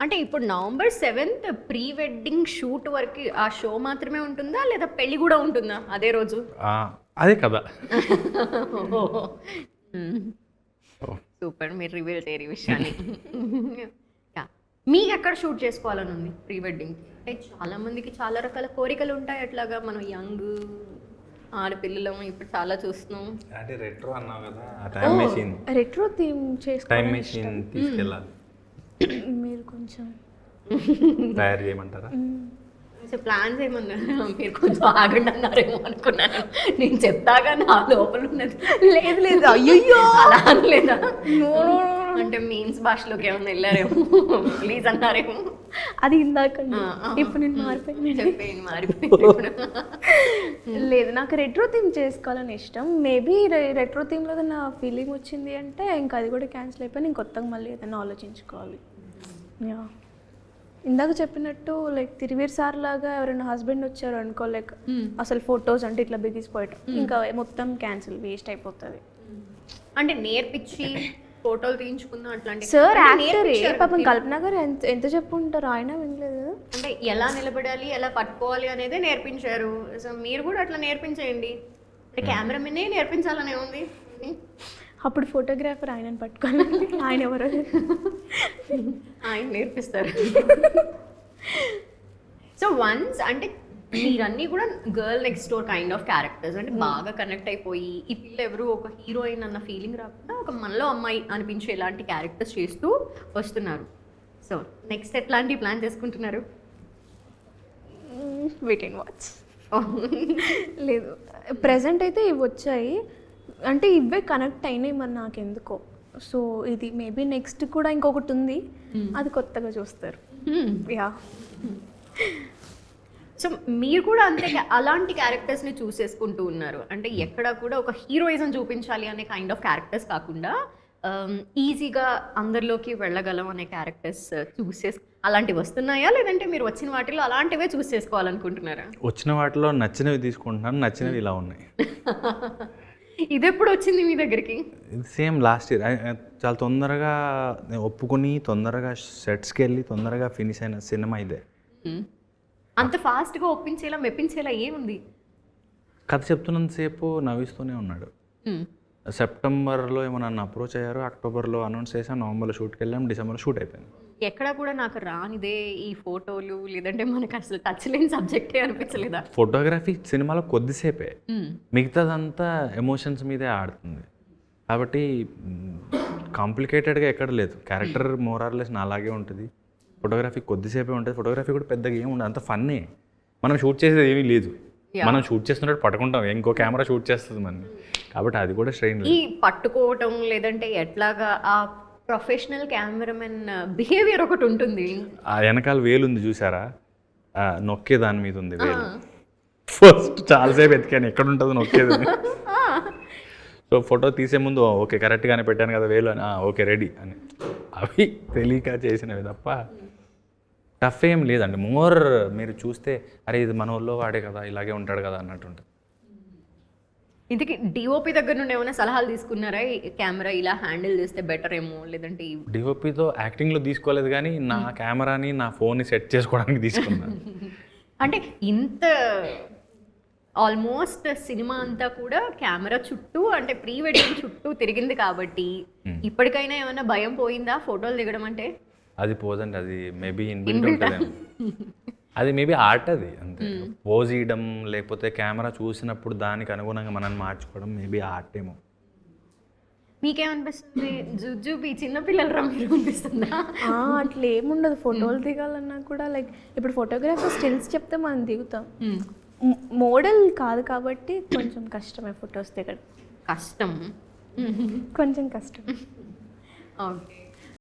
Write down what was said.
అంటే ఇప్పుడు November 7th pre wedding shoot వరకు ఆ షో మాత్రమే ఉంటుందా లేదా పెళ్లి కూడా ఉంటుందా అదే రోజు? అదే కదా. సూపర్, మీరు రివీల్ చేయరు ఈ విషయాన్ని. మీకు ఎక్కడ షూట్ చేసుకోవాలని ఉంది ప్రీ వెడ్డింగ్? అంటే చాలా మందికి చాలా రకాల కోరికలు ఉంటాయి. అట్లాగా మనం యంగ్ ఆడపిల్లలం ఇప్పుడు చాలా చూస్తున్నాం. అంటే రెట్రో అన్నావు కదా, ఆ time machine, retro theme time machine తీసుకెళ్ళాలి. మీరు కొంచెం తయారు చేయమంటారా? సో ప్లాన్స్ ఏమన్నా మీరు కొంచెం ఆగండి అన్నారేమో అనుకున్నాను. నేను చెప్తాగా నా లోపల ఉన్నది. లేదు లేదు, అయ్యో అలా అనలేదా? అంటే మీన్స్ భాషలోకి ఏమన్నా వెళ్ళారేమో, ప్లీజ్ అన్నారేమో. అది ఇందాక. ఇప్పుడు నేను మారిపోయింది. చెప్పేయండి, మారిపోయింది. లేదు, నాకు రెట్రో థీమ్ చేసుకోవాలని ఇష్టం. మేబీ రెట్రో థీమ్లో నా ఫీలింగ్ వచ్చింది అంటే ఇంకా అది కూడా క్యాన్సిల్ అయిపోయి నేను కొత్తగా మళ్ళీ ఏదైనా ఆలోచించుకోవాలి. యా, ఇందాక చెప్పినట్టు లైక్ తిరువీర్ సార్ లాగా ఎవరైనా హస్బెండ్ వచ్చారు అనుకో, లైక్ అసలు ఫొటోస్ అంటే ఇట్లా బిగిసిపోయటం, ఇంకా మొత్తం క్యాన్సిల్, వేస్ట్ అయిపోతుంది. అంటే నేర్పించి ఫోటోలు తీయించుకుందాం అట్లాంటి. సార్ యాక్టర్ పాపం కల్పన గారు ఎంత చెప్పుంటారు, ఆయన వినలేదు. అంటే ఎలా నిలబడాలి, ఎలా పట్టుకోవాలి అనేది నేర్పించారు. సో మీరు కూడా అట్లా నేర్పించేయండి. అంటే కెమెరామెన్నే నేర్పించాలనే ఉంది. అప్పుడు ఫోటోగ్రాఫర్ ఆయనని పట్టుకోవాలి. ఆయన ఎవరో ఆయన నేర్పిస్తారు. సో వన్స్ అంటే మీరన్నీ కూడా girl next door kind of characters, అంటే బాగా కనెక్ట్ అయిపోయి ఈ పిల్ల ఎవరు ఒక హీరోయిన్ అన్న ఫీలింగ్ రాకుండా ఒక మనలో అమ్మాయి అనిపించే ఇలాంటి క్యారెక్టర్స్ చేస్తూ వస్తున్నారు. సో నెక్స్ట్ ఎట్లాంటి ప్లాన్ చేసుకుంటున్నారు? Wait and watch. లేదు, ప్రెజెంట్ అయితే ఇవి వచ్చాయి, అంటే ఇవే కనెక్ట్ అయినాయి మరి నాకెందుకో. సో ఇది మేబీ నెక్స్ట్ కూడా ఇంకొకటి ఉంది, అది కొత్తగా చూస్తారు. యా, సో మీరు కూడా అంతే అలాంటి క్యారెక్టర్స్ని చూసేసుకుంటూ ఉన్నారు. అంటే ఎక్కడ కూడా ఒక హీరోయిజం చూపించాలి అనే కైండ్ ఆఫ్ క్యారెక్టర్స్ కాకుండా ఈజీగా అందరిలోకి వెళ్ళగలం అనే క్యారెక్టర్స్ అలాంటివి వస్తున్నాయా, లేదంటే మీరు వచ్చిన వాటిలో అలాంటివే చూస్ చేసుకోవాలనుకుంటున్నారా? వచ్చిన వాటిలో నచ్చినవి తీసుకుంటున్నాను, నచ్చినవి ఇలా ఉన్నాయి. ఇది ఎప్పుడు వచ్చింది మీ దగ్గరికి? సేమ్ లాస్ట్ ఇయర్ చాలా తొందరగా ఒప్పుకొని తొందరగా సెట్స్కి వెళ్ళి తొందరగా ఫినిష్ అయిన సినిమా ఇదే. అంత ఫాస్ట్గా ఒప్పించేలా మెప్పించేలా ఏముంది? కథ చెప్తున్నంతసేపు నవ్విస్తూనే ఉన్నాడు. సెప్టెంబర్లో ఏమో నన్ను అప్రోచ్ అయ్యారు, అక్టోబర్లో అనౌన్స్ చేసాం, నవంబర్లో షూట్కి వెళ్ళాం, డిసెంబర్లో షూట్ అయిపోయింది. ఎక్కడ కూడా నాకు రానిదే ఈ ఫోటోలు, లేదంటే మనకు అసలు టచ్ లేని సబ్జెక్టే అనిపించలేదా? ఫోటోగ్రఫీ సినిమాలో కొద్దిసేపే, మిగతాదంతా ఎమోషన్స్ మీదే ఆడుతుంది. కాబట్టి కాంప్లికేటెడ్గా ఎక్కడ లేదు, క్యారెక్టర్ మోరార్లెస్ అలాగే ఉంటుంది. ఫోటోగ్రఫీ కొద్దిసేపే ఉంటుంది, ఫోటోగ్రఫీ కూడా పెద్దగా ఏమి ఉండదు, అంత ఫన్నే. మనం షూట్ చేసేది ఏమీ లేదు, మనం షూట్ చేస్తున్నట్టు పట్టుకుంటాం, ఇంకో కెమెరా షూట్ చేస్తుంది మనని, కాబట్టి అది కూడా స్ట్రెయిన్. ఈ పట్టుకోవటం లేదంటే ఎట్లాగా ఆ ప్రొఫెషనల్ కెమెరామెన్ బిహేవియర్ ఒకటి ఉంటుంది. ఆ వెనకాల వేలు ఉంది చూసారా, నొక్కే దాని మీద ఉంది వేలు. ఫస్ట్ చాలాసేపు ఎత్తికాను ఎక్కడ ఉంటుంది నొక్కేది. సో ఫోటో తీసే ముందు ఓకే కరెక్ట్గానే పెట్టాను కదా వేలు అని, ఓకే రెడీ అని, అవి తెలియక చేసినవి తప్ప టఫ్ ఏం లేదండి. మోర్ మీరు చూస్తే అరే ఇది మన ఊళ్ళో వాడే కదా, ఇలాగే ఉంటాడు కదా అన్నట్టు ఉంటుంది. ఇందుకే డిఓపి దగ్గర నుండి ఏమైనా సలహాలు తీసుకున్నారా? కెమెరా ఇలా హ్యాండిల్ చేస్తే బెటర్ ఏమో, లేదంటే డిఓపితో యాక్టింగ్లో తీసుకోలేదు, కానీ నా కెమెరాని నా ఫోన్ని సెట్ చేసుకోవడానికి తీసుకున్నాను. అంటే ఇంత ఆల్మోస్ట్ సినిమా అంతా కూడా కెమెరా చుట్టూ, అంటే ప్రీ వెడ్డింగ్ చుట్టూ తిరిగింది కాబట్టి ఇప్పటికైనా ఏమైనా భయం పోయిందా ఫోటోలు దిగడం అంటే? అది పోదండి, అది మేబీ ఇన్బిల్ట్ ఉంటుందేమో, అది మేబీ ఆర్ట్, అది అంతే. పోజ్ ఇవ్వడం లేకపోతే కెమెరా చూసినప్పుడు దానికి అనుగుణంగా మనల్ని మార్చుకోవడం మేబీ ఆర్ట్ ఏమో. మీకేమనిపిస్తుంది? జుజుబి చిన్నపిల్లలు మీరు అనిపిస్తుందా? అట్లా ఏముండదు, ఫోటోలు దిగాలన్నా కూడా లైక్ ఇప్పుడు ఫోటోగ్రాఫర్ స్టిల్స్ చెప్తే మనం దిగుతాం, మోడల్ కాదు కాబట్టి కొంచెం కష్టమే ఫొటోస్ దిగడం. కష్టం, కొంచెం కష్టం. ఓకే.